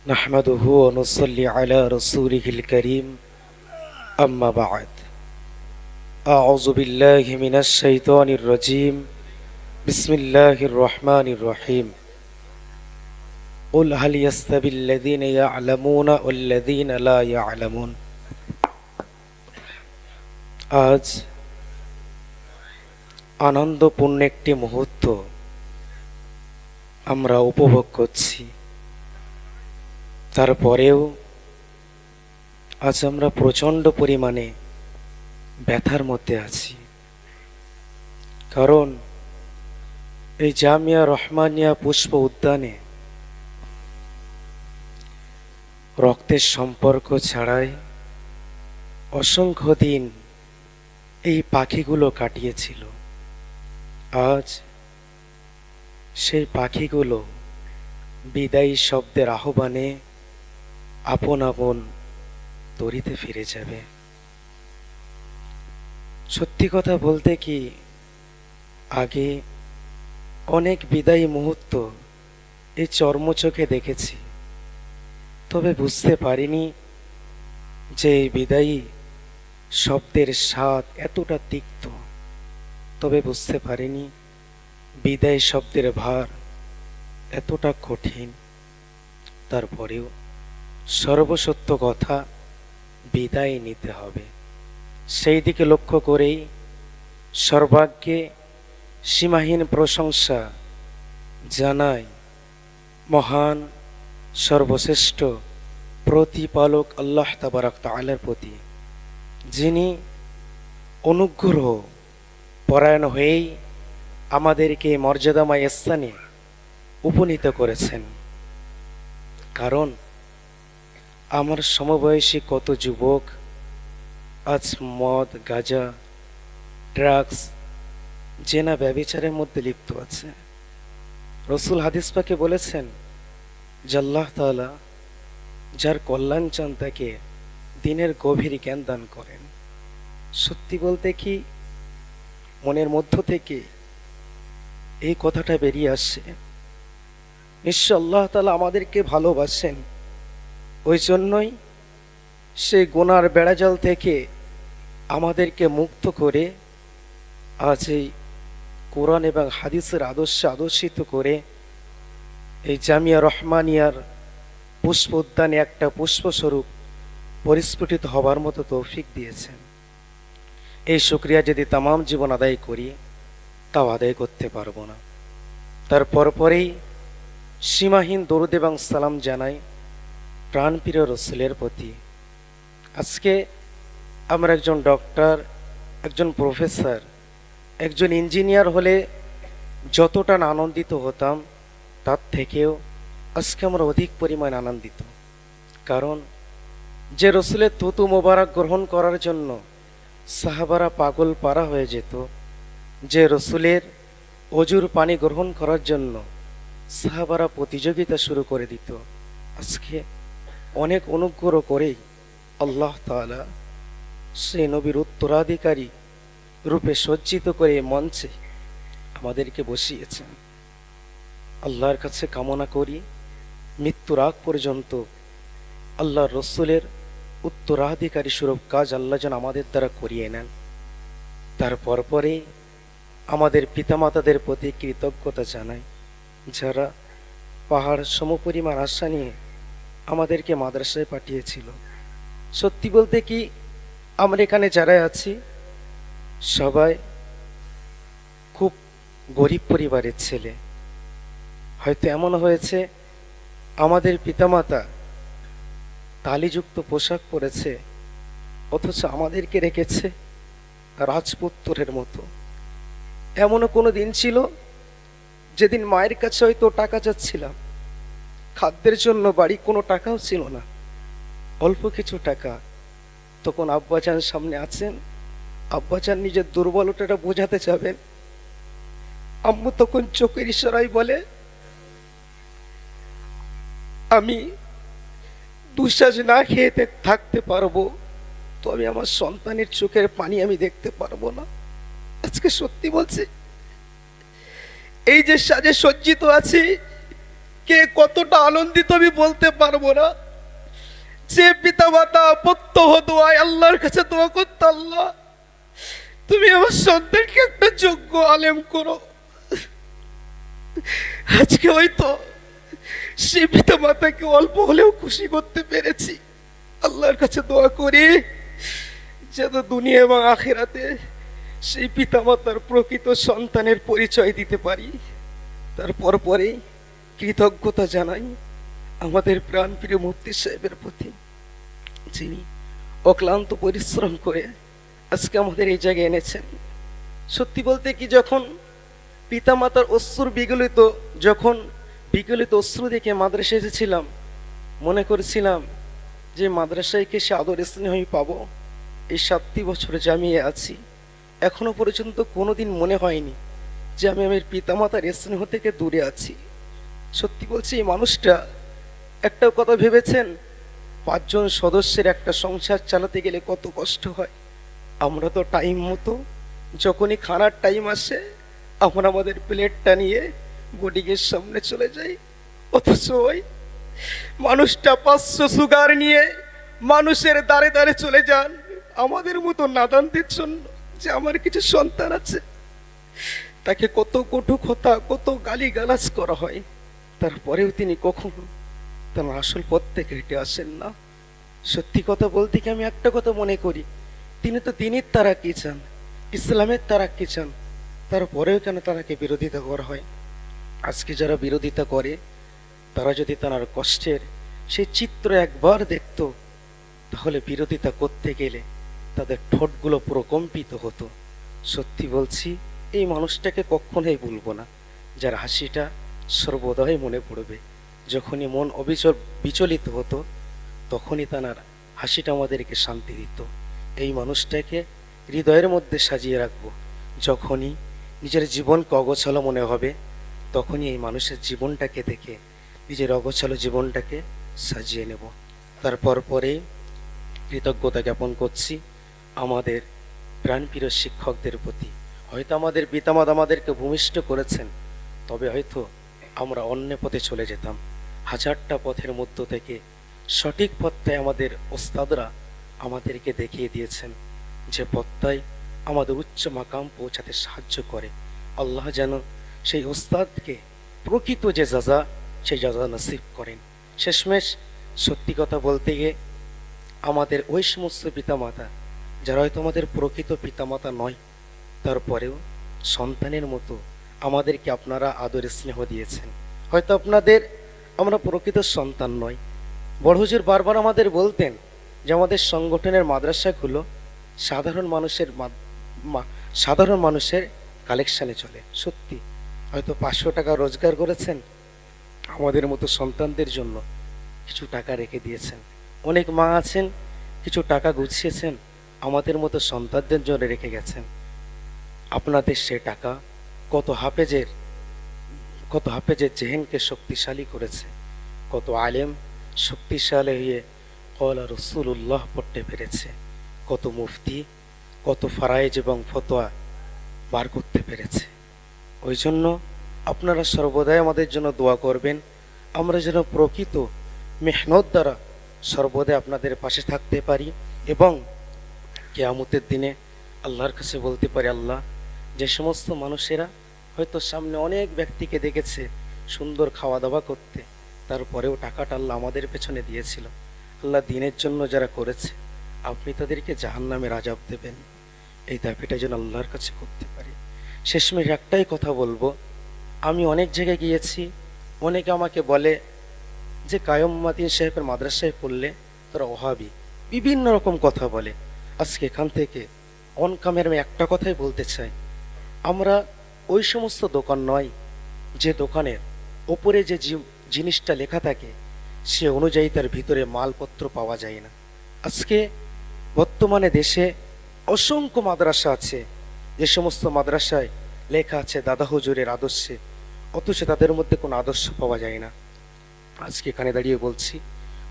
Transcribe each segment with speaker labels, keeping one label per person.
Speaker 1: نحمده ونصلي على رسوله الكريم أما بعد أعوذ بالله من الشيطان الرجيم بسم الله الرحمن الرحيم قل هل يستوي الذين يعلمون والذين لا يعلمون আজ আনন্দপূর্ণ একটি মুহূর্ত আমরা উপভোগ করছি। তারপরেও আজ আমরা প্রচণ্ড পরিমাণে ব্যথার মধ্যে আছি, কারণ এই জামিয়া রহমানিয়া পুষ্প উদ্যানে রক্তের সম্পর্ক ছাড়াই অসংখ্য দিন এই পাখিগুলো কাটিয়েছিল। আজ সেই পাখিগুলো বিদায়ী শব্দের আহ্বানে আপন আপন তরিতে ফিরে যাবে। সত্যি কথা বলতে কি, আগে অনেক বিদায়ী মুহূর্ত এই চর্মচোখে দেখেছি, তবে বুঝতে পারিনি যে এই বিদায়ী শব্দের স্বাদ এতটা তিক্ত। তবে বুঝতে পারিনি বিদায়ী শব্দের ভার এতটা কঠিন। তারপরেও সর্বসত্য কথা, বিদায় নিতে হবে। সেই দিকে লক্ষ্য করেই সর্বাগ্যে সীমাহীন প্রশংসা জানাই মহান সর্বশ্রেষ্ঠ প্রতিপালক আল্লাহ তাবারক তাআলার প্রতি, যিনি অনুগ্রহ পরায়ণ হয়েই আমাদেরকে মর্যাদাময় স্থানে উপনীত করেছেন। কারণ আমার সমবয়সী কত যুবক আজ মদ, গাঁজা, ড্রাগস, জেনা, ব্যভিচারের মধ্যে লিপ্ত আছে। রসুল হাদিস পাকে বলেছেন যে আল্লাহ তাআলা যার কল্যাণ চান তাকে দিনের গভীর জ্ঞান দান করেন। সত্যি বলতে কি, মনের মধ্য থেকে এই কথাটা বেরিয়ে আসছে, নিশ্চয় আল্লাহ তাআলা আমাদেরকে ভালোবাসেন। ওই জন্যই সেই গুনার বেড়াজাল থেকে আমাদেরকে মুক্ত করে আজ এই কোরআন এবং হাদিসের আদর্শে আদর্শিত করে এই জামিয়া রহমানিয়ার পুষ্প উদ্যানে একটা পুষ্পস্বরূপ পরিস্ফুটিত হবার মতো তৌফিক দিয়েছেন। এই শুকরিয়া যদি তামাম জীবন আদায় করি, তাও আদায় করতে পারবো না। তারপর পরেই সীমাহীন দরুদ এবং সালাম জানাই প্রাণপ্রিয় রসুলের প্রতি। আজকে আমরা একজন ডক্টর, একজন প্রফেসর, একজন ইঞ্জিনিয়ার হলে যতটা না আনন্দিত হতাম, তার থেকেও আজকে আমরা অধিক পরিমাণ আনন্দিত। কারণ যে রসুলের থুতু মোবারক গ্রহণ করার জন্য সাহাবারা পাগল পারা হয়ে যেত, যে রসুলের অজুর পানি গ্রহণ করার জন্য সাহাবারা প্রতিযোগিতা শুরু করে দিত, আজকে অনেক অনুগ্রহ করেই আল্লাহ তাআলা সেই নবীর উত্তরাধিকারী রূপে সজ্জিত করে মঞ্চে আমাদেরকে বসিয়েছেন। আল্লাহর কাছে কামনা করি মৃত্যুর আগ পর্যন্ত আল্লাহর রসুলের উত্তরাধিকারী স্বরূপ কাজ আল্লাহ যেন আমাদের দ্বারা করিয়ে নেন। তারপর পরে আমাদের পিতামাতাদের প্রতি কৃতজ্ঞতা জানাই, যারা পাহাড় সমপরিমাণ আশা নিয়ে আমাদেরকে মাদ্রাসায় পাঠিয়েছিল। সত্যি বলতে কি, আমরা এখানে যারা আছি সবাই খুব গরিব পরিবারের ছেলে। হয়তো এমন হয়েছে আমাদের পিতামাতা তালিযুক্ত পোশাক পরেছে, অথচ আমাদেরকে রেখেছে রাজপুত্রের মতো। এমনও কোনো দিন ছিল যেদিন মায়ের কাছে হয়তো টাকা চাচ্ছিলাম, খাদ্যের জন্য বাড়ি কোনো টাকাও ছিল না, অল্প কিছু টাকা। তখন আব্বাজান সামনে আছেন, আব্বাজান নিজের দুর্বলতাটা বোঝাতে যাবেন, আম্মু তখন চোখের ইশারায় বলে, আমি দুশ্বাস না খেয়ে থাকতে পারবো, তো আমি আমার সন্তানের চোখের পানি আমি দেখতে পারবো না। আজকে সত্যি বলছি, এই যে সাজে সজ্জিত আছি, কে কতটা আনন্দিত আমি বলতে পারবো না। যে পিতা মাতা প্রত্যহ দোয়ায় আল্লাহর কাছে দোয়া করতো, আল্লাহ তুমি আমার সন্তানকে একটা যোগ্য আলেম করো। আজকে হয়তো সে পিতা মাতাকে অল্প হলেও খুশি করতে পেরেছি। আল্লাহর কাছে দোয়া করি যেন দুনিয়া এবং আখিরাতে সেই পিতা মাতার প্রকৃত সন্তানের পরিচয় দিতে পারি। তারপর পরে কৃতজ্ঞতা জানাই আমাদের প্রাণপ্রিয় মুফতি সাহেবের প্রতি, যিনি অক্লান্ত পরিশ্রম করে আজকে আমাদের এই জায়গায় এনেছেন। সত্যি বলতে কি, যখন পিতামাতার অশ্রু বিগলিত অশ্রু দেখে মাদ্রাসায় এসেছিলাম, মনে করেছিলাম যে মাদ্রাসায় কে সে আদর স্নেহই পাবো। এই 7টি বছরে জামিয়ে আছি, এখনো পর্যন্ত কোনোদিন মনে হয়নি যে আমি আমার পিতামাতার স্নেহ থেকে দূরে আছি। সত্যি বলছি, এই মানুষটা, একটা কথা ভেবেছেন, 5 জন সদস্যের একটা সংসার চালাতে গেলে কত কষ্ট হয়। আমরা তো টাইম মতো যখনই খানার টাইম আসে আমরা আমাদের প্লেটটা নিয়ে বোর্ডিংয়ের সামনে চলে যাই, অথচ ওই মানুষটা 500 সুগার নিয়ে মানুষের দ্বারে দ্বারে চলে যান আমাদের মতো নাদানদের জন্য যে আমার কিছু সন্তান আছে। তাকে কত কটু কথা, কত গালিগালাজ করা হয়, তারপরেও তিনি কখনো তার আসল পথ থেকে হেঁটে আসেন না। সত্যি কথা বলতে কি, আমি একটা কথা মনে করি, তিনি তো দিনের তারাক্কি চান, ইসলামের তারাক্কি চান, তারপরেও কেন তারাকে বিরোধিতা করা হয়? আজকে যারা বিরোধিতা করে তারা যদি তার কষ্টের সেই চিত্র একবার দেখত, তাহলে বিরোধিতা করতে গেলে তাদের ঠোঁটগুলো পুরো কম্পিত হতো। সত্যি বলছি, এই মানুষটাকে কখনোই ভুলবো না, যার হাসিটা সর্বদাই মনে পড়বে। যখনই মন বিচলিত হতো তখনই তার হাসিটা আমাদেরকে শান্তি দিত। এই মানুষটাকে হৃদয়ের মধ্যে সাজিয়ে রাখবো। যখনই নিজের জীবনকে অগোছালো মনে হবে তখনই এই মানুষের জীবনটাকে দেখে নিজের অগোছালো জীবনটাকে সাজিয়ে নেব। তারপর পরে কৃতজ্ঞতা জ্ঞাপন করছি আমাদের প্রাণপ্রিয় শিক্ষকদের প্রতি। হয়তো আমাদের পিতামাতা আমাদেরকে ভূমিষ্ঠ করেছেন, তবে হয়তো আমরা অন্য পথে চলে যেতাম। হাজারটা পথের মধ্য থেকে সঠিক পথটাই আমাদের ওস্তাদরা আমাদেরকে দেখিয়ে দিয়েছেন, যে পথটাই আমাদের উচ্চ মাকাম পৌঁছাতে সাহায্য করে। আল্লাহ যেন সেই ওস্তাদকে প্রকৃত যে যাজা, সেই যাজা নসিব করেন। শেষমেশ সত্যি কথা বলতে গিয়ে আমাদের ওই সমস্ত পিতামাতা যারা হয়তো আমাদের প্রকৃত পিতামাতা নয়, তারপরেও সন্তানের মতো আমাদেরকে আপনারা আদর স্নেহ দিয়েছেন। হয়তো আপনাদের আমরা প্রকৃত সন্তান নয়। বড় হুজুর বারবার আমাদের বলতেন যে আমাদের সংগঠনের মাদ্রাসাগুলো সাধারণ মানুষের কালেকশানে চলে। সত্যি, হয়তো 500 টাকা রোজগার করেছেন, আমাদের মতো সন্তানদের জন্য কিছু টাকা রেখে দিয়েছেন। অনেক মা আছেন, কিছু টাকা গুছিয়েছেন, আমাদের মতো সন্তানদের জন্য রেখে গেছেন। আপনাদের সে টাকা কত হাফেজের জেহেনকে শক্তিশালী করেছে, কত আলেম শক্তিশালী হয়ে কওলা রাসূলুল্লাহ পড়তে পেরেছে, কত মুফতি কত ফারায়েজ এবং ফতোয়া বার করতে পেরেছে। ওই জন্য আপনারা সর্বদাই আমাদের জন্য দোয়া করবেন, আমরা যেন প্রকৃত মেহনত দ্বারা সর্বদাই আপনাদের পাশে থাকতে পারি এবং কিয়ামতের দিনে আল্লাহর কাছে বলতে পারি, আল্লাহ, যে সমস্ত মানুষেরা হয়তো সামনে অনেক ব্যক্তিকে দেখেছে সুন্দর খাওয়া দাওয়া করতে, তারপরেও টাকাটা আল্লাহ আমাদের পেছনে দিয়েছিল, আল্লাহ দিনের জন্য যারা করেছে আপনি তাদেরকে জাহান্নামের আযাব দেবেন। এই দাবিটা যেন আল্লাহর কাছে করতে পারি। শেষমেশ একটাই কথা বলবো, আমি অনেক জায়গায় গিয়েছি, অনেকে আমাকে বলে যে কায়ুম মাতিন সাহেবের মাদ্রাসায় পড়লে তোরা ওহাবি, বিভিন্ন রকম কথা বলে। আজকে এখান থেকে অন ক্যামেরা আমি একটা কথাই বলতে চাই, আমরা ওই সমস্ত দোকান নয় যে দোকানের ওপরে যে জিনিসটা লেখা থাকে সে অনুযায়ী তার ভিতরে মালপত্র পাওয়া যায় না। আজকে বর্তমানে দেশে অসংখ্য মাদ্রাসা আছে, যে সমস্ত মাদ্রাসায় লেখা আছে দাদা হুজুরের আদর্শে, অথচ তাদের মধ্যে কোনো আদর্শ পাওয়া যায় না। আজকে এখানে দাঁড়িয়ে বলছি,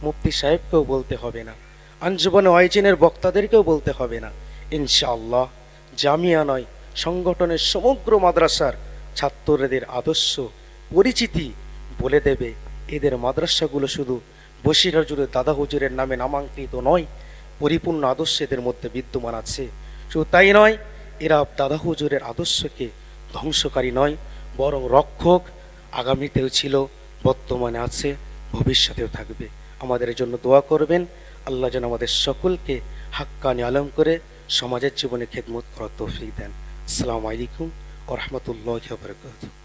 Speaker 1: মুফতি সাহেবকেও বলতে হবে না, আঞ্জুমানে ওয়াইজিনের বক্তাদেরকেও বলতে হবে না, ইনশাআল্লাহ জামিয়া নয় সংগঠনের সমগ্র মাদ্রাসার ছাত্রদের আদর্শ পরিচিতি বলে দেবে এদের মাদ্রাসাগুলো শুধু বসিরহাট জুড়ে দাদা হুজুরের নামে নামাঙ্কিত নয়, পরিপূর্ণ আদর্শ এদের মধ্যে বিদ্যমান আছে। শুধু তাই নয়, এরা দাদা হুজুরের আদর্শকে ধ্বংসকারী নয়, বরং রক্ষক। আগামীতেও ছিল, বর্তমানে আছে, ভবিষ্যতেও থাকবে। আমাদের জন্য দোয়া করবেন। আল্লাহ যেন আমাদের সকলকে হাক্কানি আলম করে সমাজের জীবনে খেদমত করার তৌফিক দেন। আসসালামু আলাইকুম ওয়া রাহমাতুল্লাহি ওয়া বারাকাতুহু।